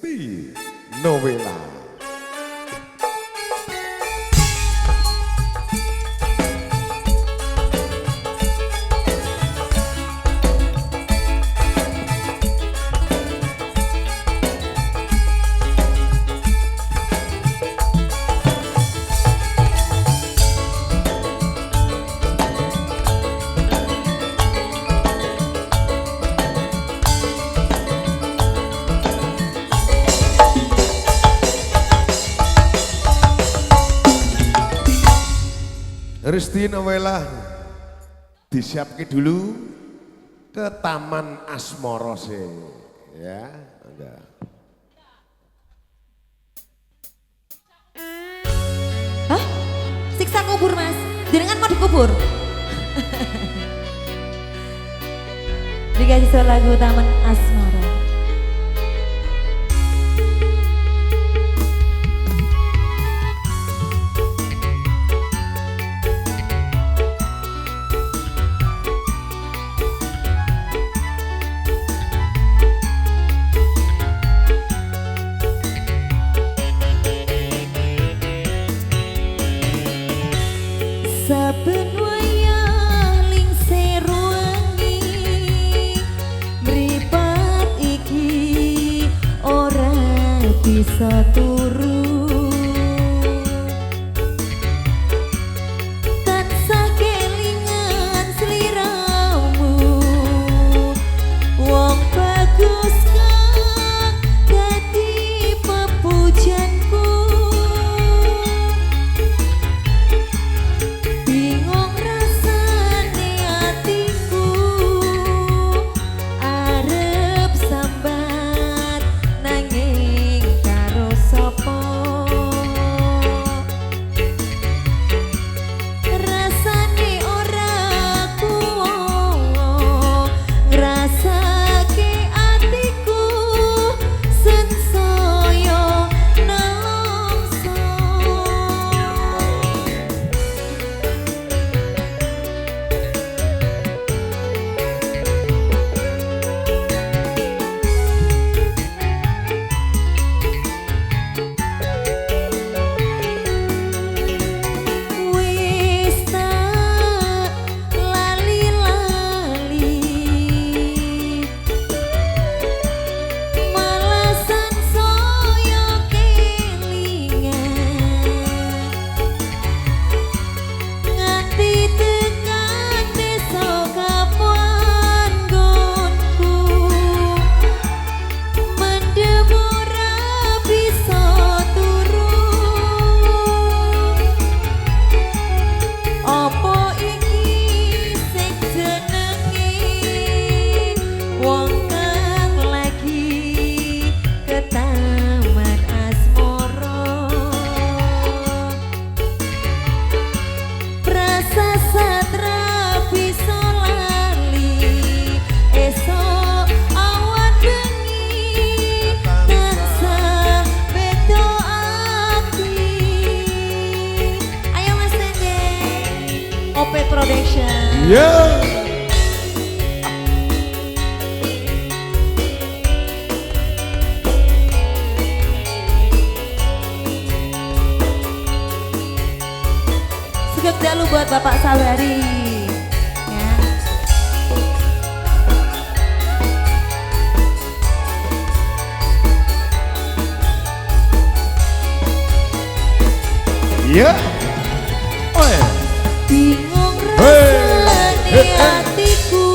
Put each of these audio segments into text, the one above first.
Resti Nowela. Resti Nowela disiapkan dulu ke Taman Asmara ya. Hah? Siksa kubur mas? Jenengan mau dikubur? Dikasih lagu Taman Asmara. Saben wayah ling seruangi mripat iki ora bisa turu tansah kelingan sliramu wong bagus kang dadi pepujanku. Production. Yeah. Sugeng dalu buat Bapak Sabari. Ya. Oh ya. Bingung rasane atiku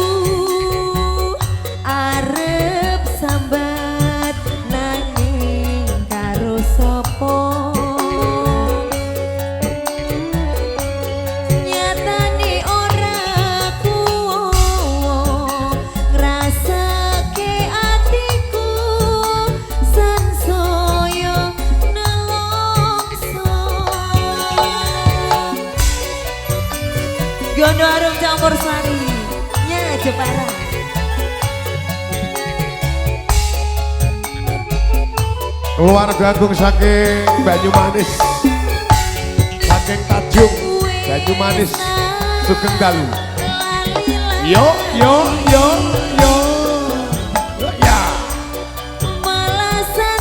arep sambat nanging karo sapa nyatane ora kuwo ngrasake atiku sansaya nelongso. Gondo Arum Campur Sari nya Jepara. Keluarga agung saking Banyumanis, saking Tanjung Banyumanis, Sugeng Dalu. Yo yo yo yo ya. Malasan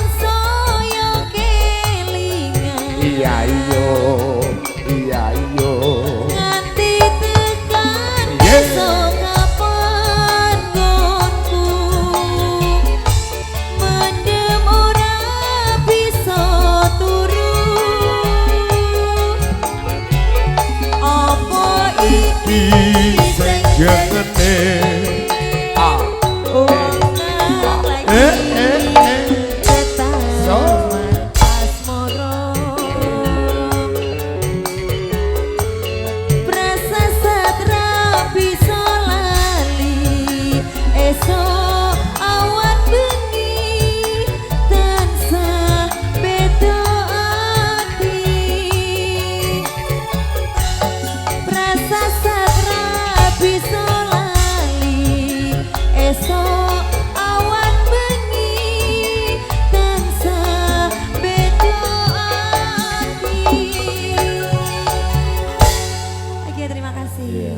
terima kasih. Ya,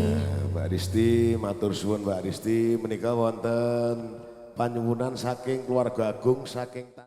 Mbak Risti, matur suwun Mbak Risti, menika wonten panyuwunan saking keluarga agung saking